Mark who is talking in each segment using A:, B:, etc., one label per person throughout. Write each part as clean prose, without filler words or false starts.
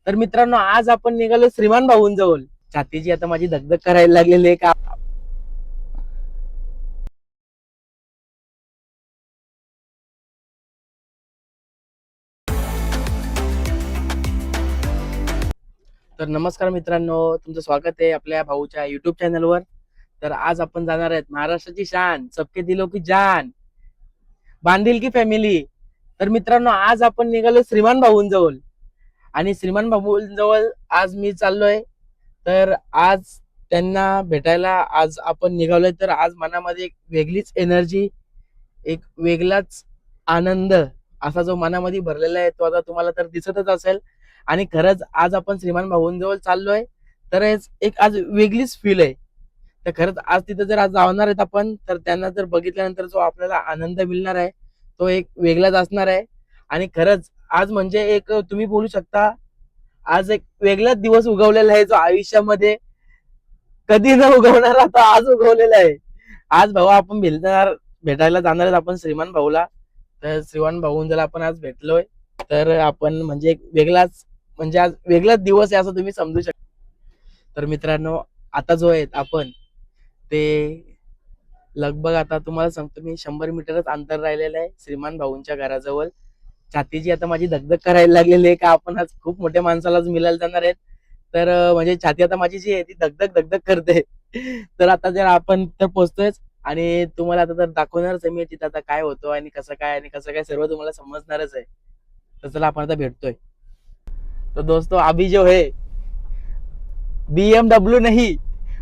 A: तर मित्रांनो, आज आपण निघालो श्रीमान भाऊंजवळ. छातीची आता माझी धगधग करायला लागलेली आहे का. तर नमस्कार मित्रांनो, तुमचं स्वागत आहे आपल्या भाऊच्या युट्यूब चॅनलवर. तर आज आपण जाणार आहेत महाराष्ट्राची शान, सबके दिलो की जान, बांधील की फॅमिली. तर मित्रांनो, आज आपण निघालो श्रीमान भाऊंजवळ आणि श्रीमान भाऊंजवळ आज मी चाललोय. तर आज त्यांना भेटायला आज आपण निघालोय. तर आज मनामध्ये एक वेगळीच एनर्जी, एक वेगळाच आनंद असा जो मनामध्ये भरलेला आहे तो आता तुम्हाला तर दिसतच असेल. आणि खरंच आज आपण श्रीमान भाऊंजवळ चाललोय, तर एक आज वेगळीच फील आहे. तर खरंच आज तिथे जर आज जाणार आहेत आपण, तर त्यांना जर बघितल्यानंतर जो आपल्याला आनंद मिळणार आहे तो एक वेगळाच असणार आहे. आणि खरंच आज म्हणजे एक तुम्ही बोलू शकता, आज एक वेगळाच दिवस उगवलेला आहे जो आयुष्यामध्ये कधी न उगवणार आता आज उगवलेला आहे. आज भाऊ आपण भेटायला जाणार आहेत आपण श्रीमान भाऊला. तर श्रीमान भाऊन जर आपण आज भेटलोय, तर आपण म्हणजे एक वेगळाच म्हणजे आज वेगळाच दिवस आहे असं तुम्ही समजू शकता. तर मित्रांनो, आता जो आहेत आपण ते लगभग आता तुम्हाला सांगतो मी 100 मीटरच अंतर राहिलेलं आहे श्रीमान भाऊंच्या घराजवळ. छातीची आता माझी धगधग करायला लागलेली आहे का आपण आज खूप मोठ्या माणसालाच मिळायला जाणार आहेत. तर म्हणजे छाती आता माझी जी आहे ती धगधग धगधग करते. तर आता जर आपण तर पोहोचतोय आणि तुम्हाला आता तर दाखवणारच आहे मी तिथं आता काय होतो आणि कसं काय सर्व तुम्हाला समजणारच आहे. तर चला आपण आता भेटतोय. तो दोस्तों, अभी जो है BMW नहीं,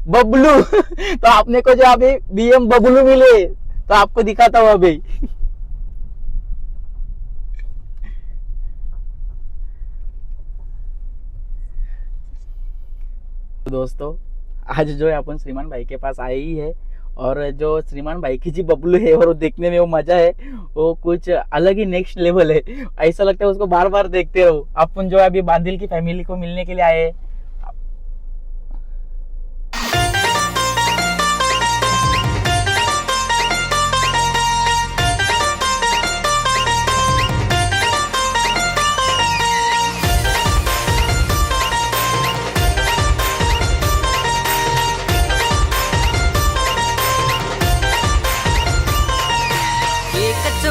A: बबलू. तो आपने को जो अभी BM बबलू मिले तो आपको दिखाता हूँ अभी. दोस्तों, आज जो है अपन श्रीमान भाई के पास आए ही है. और जो श्रीमान भाई की जी बबलू है और वो देखने में वो मजा है, वो कुछ अलग ही नेक्स्ट लेवल है. ऐसा लगता है उसको बार बार देखते रहो. अपन जो है अभी बांधिल की फैमिली को मिलने के लिए आए हैं.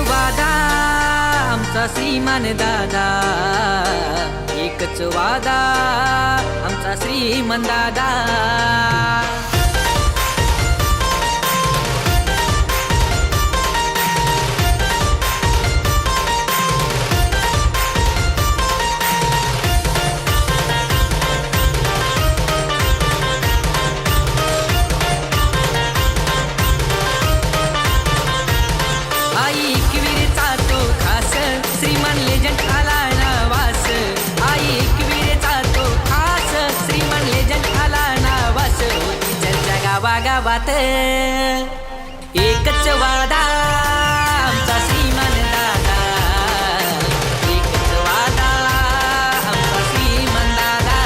B: वादा आमचा श्रीमान दादा, एकच वादा आमचा श्रीमान दादा. गावात एकच वादा आमचा श्रीमान दादा, एकच वादा आमचा श्रीमान दादा,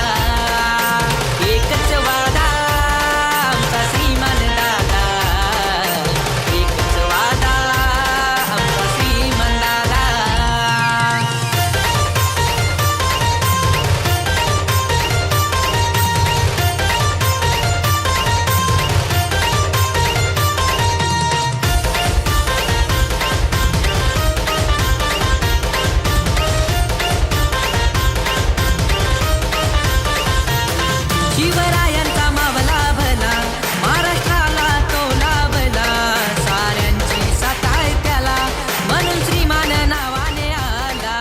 B: एकच वादा आमचा श्रीमान दादा, एकच वादा आमचा श्रीमान दादा. शिवरायांचा मावला भला, महाराष्ट्राला तो लाभला, साऱ्यांची सताय त्याला, म्हणून श्रीमान नावाने आला.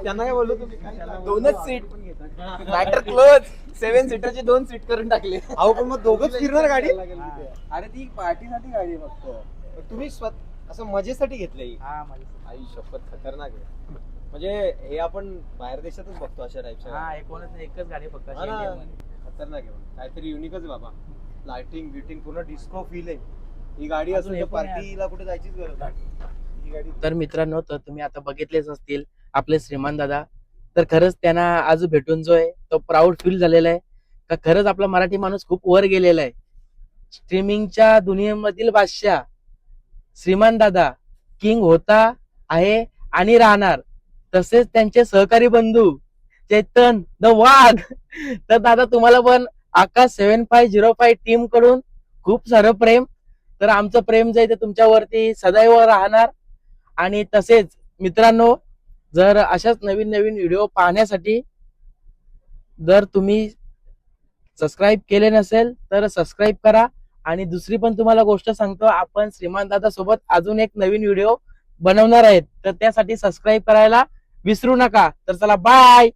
C: त्यांना काय बोललो तुम्ही दोनच सीट मॅटर क्लोज 7 सीटरची 2 सीट करून टाकले. अहो पण मग दोघच फिरणार गाडी. अरे ती पार्टीसाठी गाडी फक्त तुम्ही असं मजेसाठी घेतलंय. आई शपथ खतरनाक आहे. म्हणजे हे आपण बाहेर देशातच बघतो अशा टाईपच्या.
A: एकच गाडी फक्त
C: खतरनाक आहे काहीतरी युनिकच बाबा. लाइटिंग बिटिंग पूर्ण डिस्को फील आहे. ही गाडी
A: अजून
C: असून
A: हे
C: तर
A: पण आहे.
C: पार्टीला कुठे जायचीच गरज नाही. ही गाडी
A: तर मित्रांनो, तर तुम्ही आता बघितलेच असतील आपले श्रीमान दादा. तर खरंच त्यांना आज भेटून जो आहे तो प्राऊड फील झालेला आहे का खरंच आपला मराठी माणूस खूप वर गेलेला आहे. स्ट्रीमिंगच्या दुनियेमधील बादशाह श्रीमान दादा किंग होता आहे आणि राहणार. तसेच त्यांचे सहकारी बंधू चेतन द वाघ. तर दादा तुम्हाला पण आकाश 7505 टीम कडून खूप सारं प्रेम. तर आमचं प्रेम जे आहे ते तुमच्यावरती सदैव राहणार. आणि तसेच मित्रांनो, जर अशाच नवीन नवीन व्हिडिओ पाहण्यासाठी जर तुम्ही सबस्क्राईब केले नसेल तर सबस्क्राईब करा. आणि दुसरी पण तुम्हाला गोष्ट सांगतो, आपण श्रीमान दादा सोबत अजून एक नवीन व्हिडिओ बनवणार आहेत. तर त्यासाठी सबस्क्राईब करायला विसरू नका. तर चला बाय.